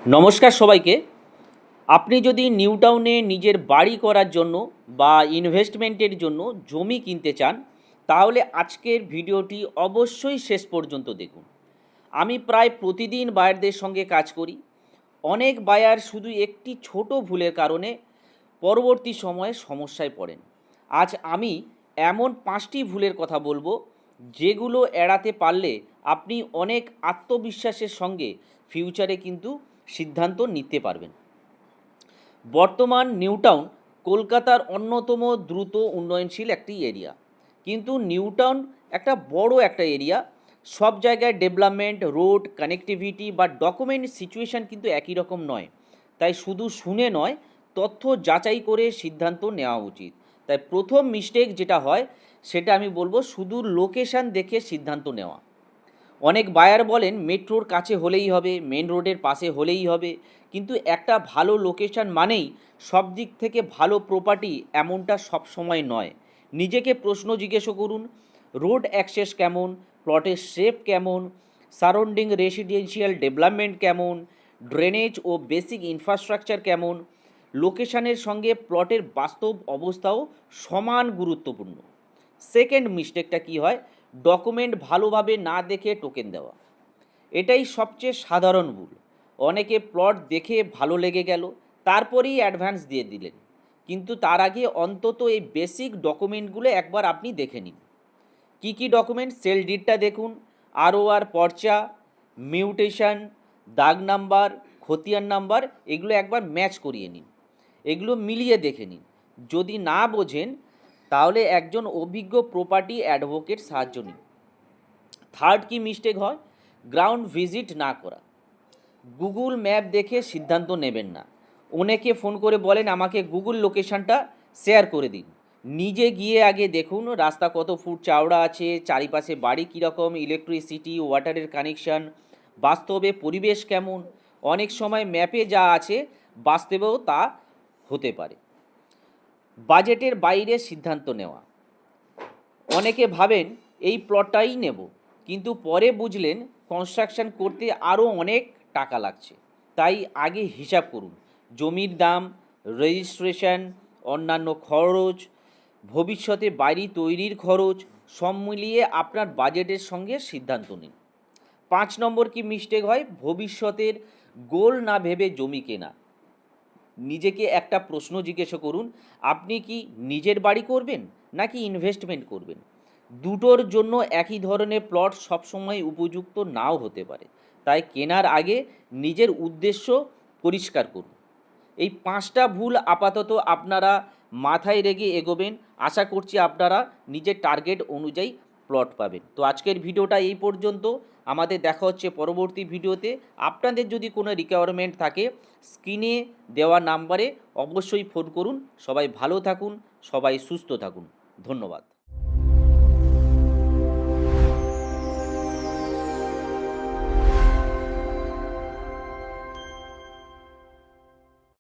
নমস্কার সবাইকে। আপনি যদি নিউ টাউনে নিজের বাড়ি করার জন্য বা ইনভেস্টমেন্টের জন্য জমি কিনতে চান, তাহলে আজকের ভিডিওটি অবশ্যই শেষ পর্যন্ত দেখুন। আমি প্রায় প্রতিদিন বায়ারদের সঙ্গে কাজ করি। অনেক বায়ার শুধু একটি ছোট ভুলের কারণে পরবর্তী সময়ে সমস্যায় পড়েন। আজ আমি এমন 5টি ভুলের কথা বলবো, যেগুলো এড়াতে পারলে আপনি অনেক আত্মবিশ্বাসের সঙ্গে ফিউচারে কিন্তু সিদ্ধান্ত নিতে পারবেন। বর্তমান নিউ টাউন কলকাতার অন্যতম দ্রুত উন্নয়নশীল একটি এরিয়া, কিন্তু নিউ টাউন একটা বড় একটা এরিয়া। সব জায়গায় ডেভেলপমেন্ট, রোড কানেক্টিভিটি বা ডকুমেন্ট সিচুয়েশান কিন্তু একই রকম নয়। তাই শুধু শুনে নয়, তথ্য যাচাই করে সিদ্ধান্ত নেওয়া উচিত। তাই প্রথম মিস্টেক যেটা হয়, সেটা আমি বলবো শুধু লোকেশান দেখে সিদ্ধান্ত নেওয়া। অনেক বায়ার বলেন মেট্রোর কাছে হলেই হবে, মেন রোডের পাশে হলেই হবে, কিন্তু একটা ভালো লোকেশন মানেই সব দিক থেকে ভালো প্রপার্টি এমনটা সব সময় নয়। নিজেকে প্রশ্ন জিজ্ঞেস করুন, রোড অ্যাক্সেস কেমন, প্লটের শেপ কেমন, সারাউন্ডিং রেসিডেন্সিয়াল ডেভেলপমেন্ট কেমন, ড্রেনেজ ও বেসিক ইনফ্রাস্ট্রাকচার কেমন। লোকেশনের সঙ্গে প্লটের বাস্তব অবস্থাও সমান গুরুত্বপূর্ণ। সেকেন্ড মিস্টেকটা কি হয়, ডকুমেন্ট ভালোভাবে না দেখে টোকেন দেওয়া। এটাই সবচেয়ে সাধারণ ভুল। অনেকে প্লট দেখে ভালো লেগে গেল, তারপরেই অ্যাডভান্স দিয়ে দিলেন, কিন্তু তার আগে অন্তত এই বেসিক ডকুমেন্টগুলো একবার আপনি দেখে নিন। কি কি ডকুমেন্ট? সেল ডিডটা দেখুন, আরওআর পর্চা, মিউটেশন, দাগ নাম্বার, খতিয়ান নাম্বার, এগুলো একবার ম্যাচ করিয়ে নিন, এগুলো মিলিয়ে দেখে নিন। যদি না বোঝেন, তাহলে একজন অভিজ্ঞ প্রপার্টি অ্যাডভোকেট সাহায্য নিন। থার্ড কি মিস্টেক হয়, গ্রাউন্ড ভিজিট না করা। গুগল ম্যাপ দেখে সিদ্ধান্ত নেবেন না। অনেকে ফোন করে বলেন আমাকে গুগল লোকেশনটা শেয়ার করে দিন। নিজে গিয়ে আগে দেখুন রাস্তা কত ফুট চওড়া আছে, চারিপাশে বাড়ি কীরকম, ইলেকট্রিসিটি, ওয়াটারের কানেকশান, বাস্তবে পরিবেশ কেমন। অনেক সময় ম্যাপে যা আছে বাস্তবেও তা হতে পারে। বাজেটের বাইরে সিদ্ধান্ত নেওয়া। অনেকে ভাবেন এই প্লটটাই নেব, কিন্তু পরে বুঝলেন কনস্ট্রাকশন করতে আরও অনেক টাকা লাগছে। তাই আগে হিসাব করুন জমির দাম, রেজিস্ট্রেশন, অন্যান্য খরচ, ভবিষ্যতে বাড়ি তৈরির খরচ, সব মিলিয়ে আপনার বাজেটের সঙ্গে সিদ্ধান্ত নিন। 5 নম্বর কি মিস্টেক হয়, ভবিষ্যতের গোল না ভেবে জমি কেনা। নিজেকে একটা প্রশ্ন জিজ্ঞেস করুন, আপনি কি নিজের বাড়ি করবেন নাকি ইনভেস্টমেন্ট করবেন? দুটোর জন্য একই ধরনের প্লট সবসময় উপযুক্ত নাও হতে পারে। তাই কেনার আগে নিজের উদ্দেশ্য পরিষ্কার করুন। এই 5টা ভুল আপাতত আপনারা মাথায় রেখে এগোবেন। আশা করছি আপনারা নিজের টার্গেট অনুযায়ী প্লট পাবেন। তো আজকের ভিডিওটা এই পর্যন্ত। আমাদের দেখা হচ্ছে পরবর্তী ভিডিওতে। আপনাদের যদি কোনো রিকোয়ারমেন্ট থাকে, স্ক্রিনে দেওয়া নাম্বারে অবশ্যই ফোন করুন। সবাই ভালো থাকুন, সবাই সুস্থ থাকুন। ধন্যবাদ।